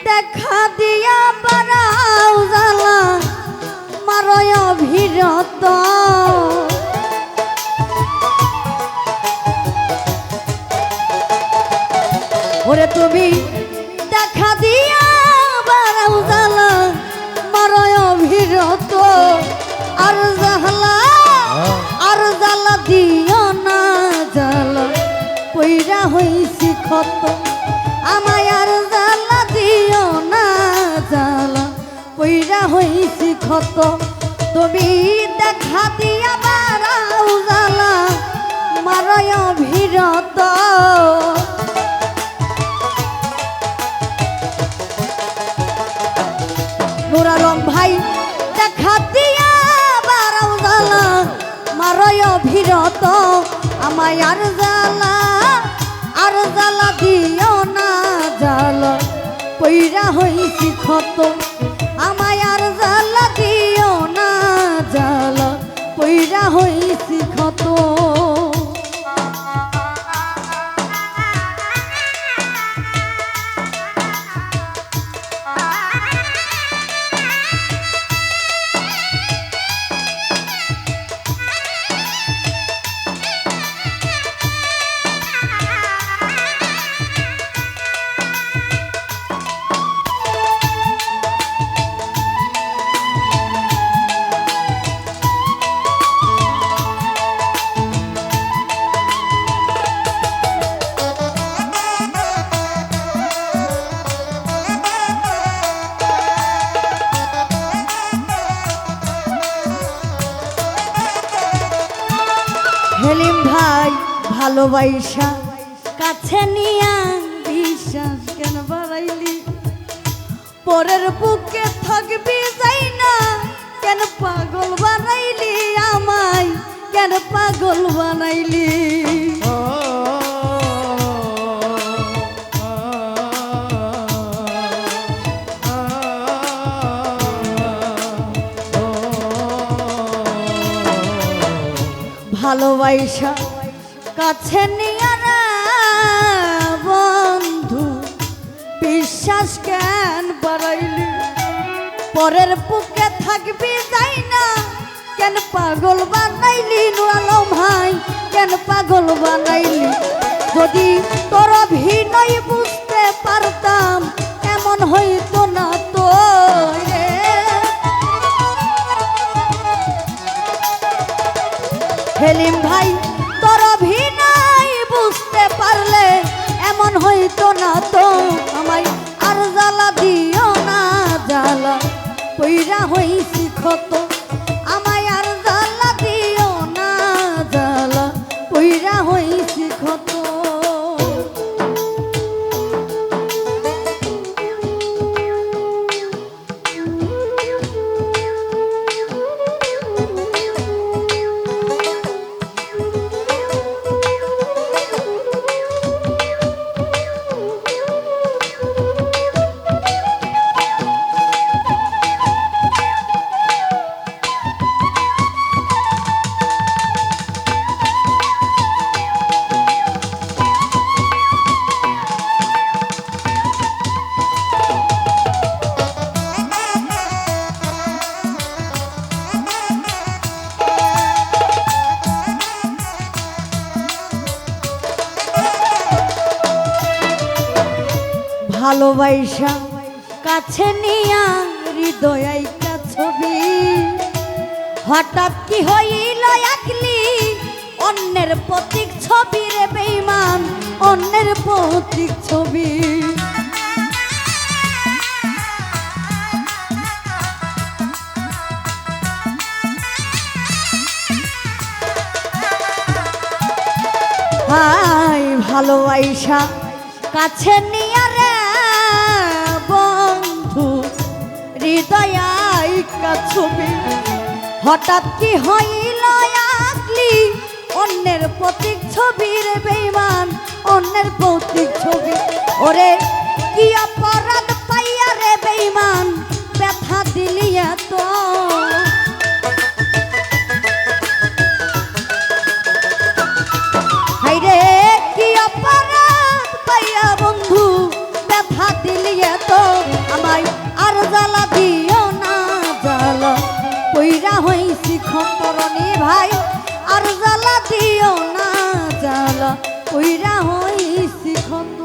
দেখা দিয়া বারাও জ্বালা মারয় অভিরত ওরে তুমি দেখা দিয়া বারাও জ্বালা মারয় অভিরত আর জ্বালা দিও না জ্বালা পইরা হইছি ক্ষত আমায় আর জ্বালা দিও না জ্বালা পইরা হইছি ক্ষত তুমি দেখা দিয়া বারাও জ্বালা মারয় অভিরত নুর আলম ভাই দেখা দিয়া বারাও জ্বালা মারয় অভিরত আমায় আর জ্বালা দিও না জ্বালা পইরা হইছি ক্ষত আমায় আর জ্বালা দিও না জ্বালা পইরা হইছি ক্ষত হেলিম ভাই ভালোবাসা কাছে নিয়া বিশ্বাস কেন বাড়াইলি পরের বুকে থাকবি যাই না কেন পাগল বানাইলি আমায় কেন পাগল বানাইলি ভালোবাসা কাছে নিয়া রে বন্ধু বিশ্বাস কেন বাড়াইলি পরের বুকে থাকবি যাই না কেন পাগল বানাইলি নুর আলম ভাই কেন পাগল বানাইলি যদি তোর অভিনয় বুঝতে পারতাম এমন হইতো না তো হেলিম ভাই তোর অভিনয় বুঝতে পারলে এমন হইতো না তো আমায় আর জ্বালা দিও না জ্বালা পইরা হইছি ক্ষত আমায় আর জ্বালা দিও না জ্বালা পইরা হইছি ক্ষত ভালোবাসা কাছে নিয়া হৃদয় আইকা ছবি হঠাৎ কি হইল একলি অন্যের প্রতীক ছবি রে বেঈমান অন্যের প্রতীক ছবি হাই ভালোবাসা কাছে নিয়া রে বন্ধু হৃদয় আইকা ছবি হঠাৎ কি হইল আকলি অন্যের প্রতীক ছবি রে বেঈমান অন্যের প্রতীক ছবি ওরে কি অপরাধ পাইয়া রে বেঈমান ব্যথা দিলি এত হাইরে কি অপরাধ পাইয়া বন্ধু ব্যথা দিলি এত তরণী ভাই আর জ্বালা দিও না জ্বালা কইরা হইছি ক্ষত।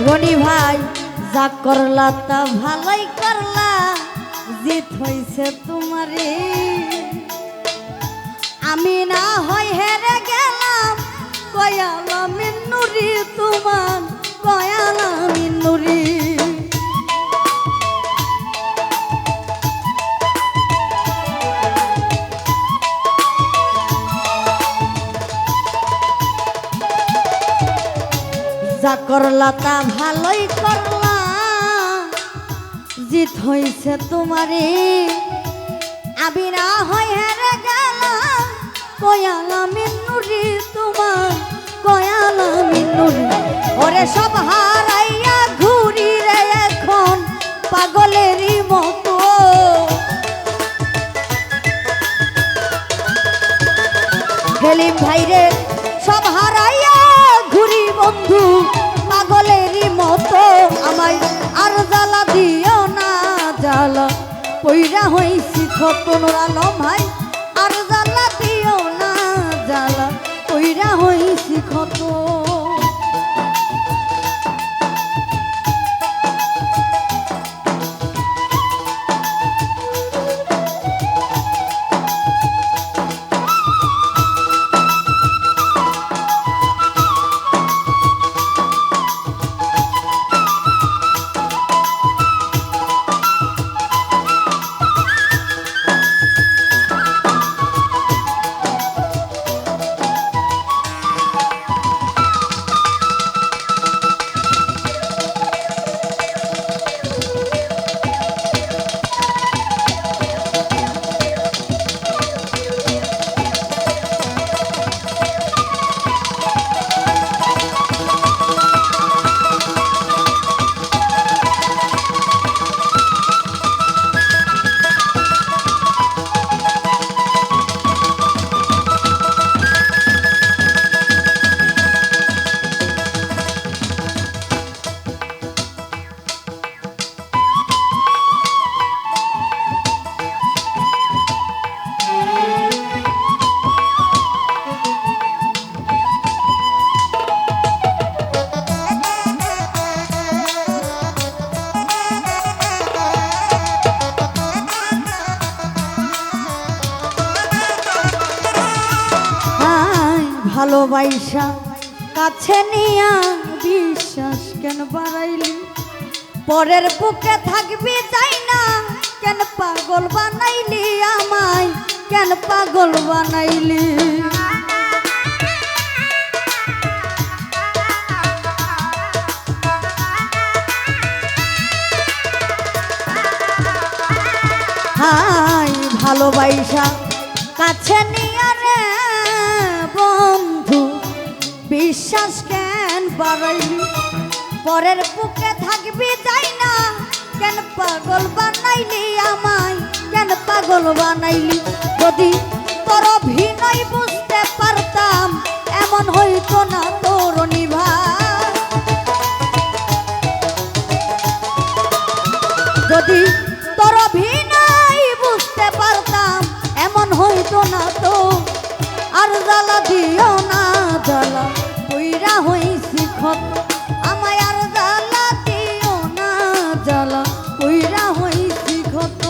রনি ভাই যা করলা তা ভালোই করলা, জিত হইছে তোমারে। আমি না হয় হেরে গেলাম কয়ালা মিন্নুরি তোমার কয়ালা মিন্নুরি। যা করলা তা ভালোই করলা, জিত হইছে তোমারে। আমি না হয় হেরে গেলাম কয়ালা মিন্নুরি তোমার কয়ালা মিন্নুরি। ওরে সব হারাইয়া ঘুরি রে এখন পাগলেরই মতো। হেলিম ভাইরে সব হারাইয়া ঘুরি বন্ধু পাগলেরই মতো। আমায় আর জ্বালা দিও না জ্বালা পইরা হইছি ক্ষত। নূর আলম ভাই আর জ্বালা দিও না জ্বালা পইরা হইছি ক্ষত। ভালোবাসা কাছে নিয়া বিশ্বাস কেন বাড়াইলি? পরের বুকে থাকবি চাই না কেন পাগল বানাইলি আমায় কেন পাগল বানাইলি? হাই ভালোবাসা কাছে নিয়া রে বন্ধু বিশ্বাস কেন বাড়াইলি? পরের বুকে থাকবি যাই না কেন পাগল বানাইলি আমায় কেন পাগল বানাইলি? যদি তোর অভিনয় বুঝতে পারতাম এমন হইতো না তরুণী ভাই। যদি তোর অভিনয় বুঝতে পারতাম এমন হইতো না তো। আর জ্বালা দিও না জ্বালা কইরা হইছি ক্ষত। আমায় আর জ্বালা দিও না জ্বালা কইরা হইছি ক্ষত।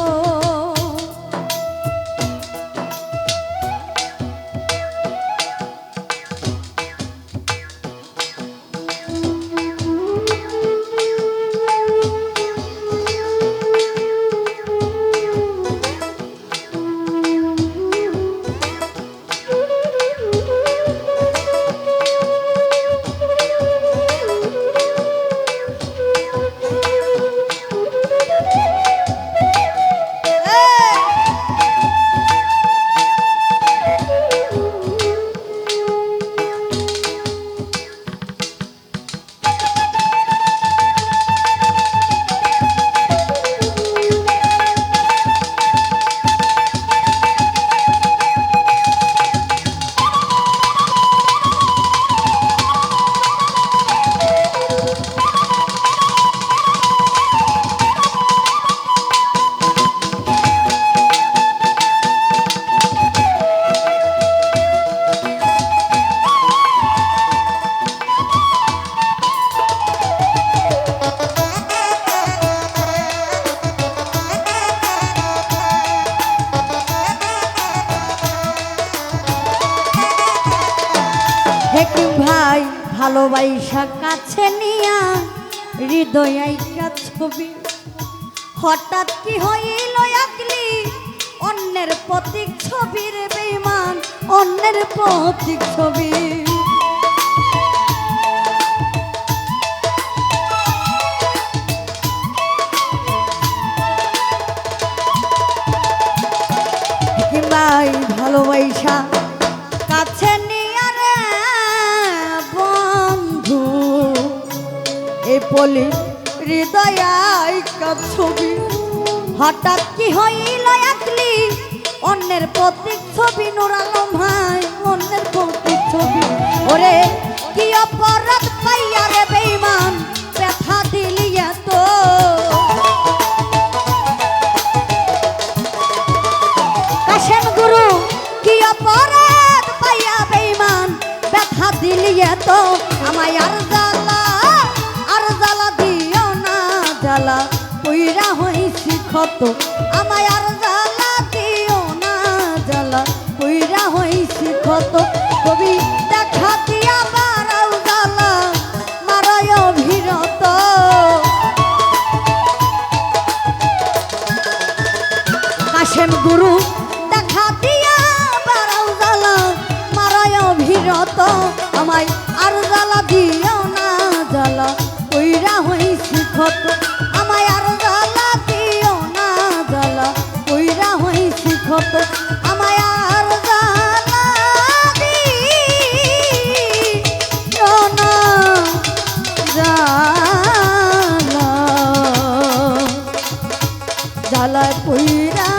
ভালোবাসা কাছে নিয়া হৃদয় আইকা ছবি হঠাৎ কি হইল আকলি অন্যের প্রতীক ছবির বেঈমান অন্যের প্রতীক ছবি ভাই ভালোবাসা কাছে নিয়া রে বন্ধু এই পলি হৃদয় আইকা ছবি হঠাৎ কি হইল আকলি অন্যের প্রতীক ছবি নূর আলম ভাই অন্যের প্রতীক ছবি ওরে কি অপরাধ পাইয়া রে বেঈমান ব্যথা দিলি এত কাশেম গুরু কি অপরাধ পাইয়া বেঈমান ব্যথা দিলি এত আমায় আর জ্বালা দিও না জ্বালা পুইরা হইছি ক্ষত আমায় আর জ্বালা দিও না জ্বালা পুইরা হইছি ক্ষত কবি দেখা দিয়া বারাও জ্বালা মারায় অভিরত কাশেম গুরু দেখা দিয়া বারাও জ্বালা মারায় অভিরত আমায় আর জ্বালা দিও না জ্বালা পুইরা হইছি ক্ষত আমায় আর জ্বালা দিও না জ্বালা পুইরা হইছি ক্ষত আমায় আর জ্বালা দিও না জ্বালা জ্বালা পুইরা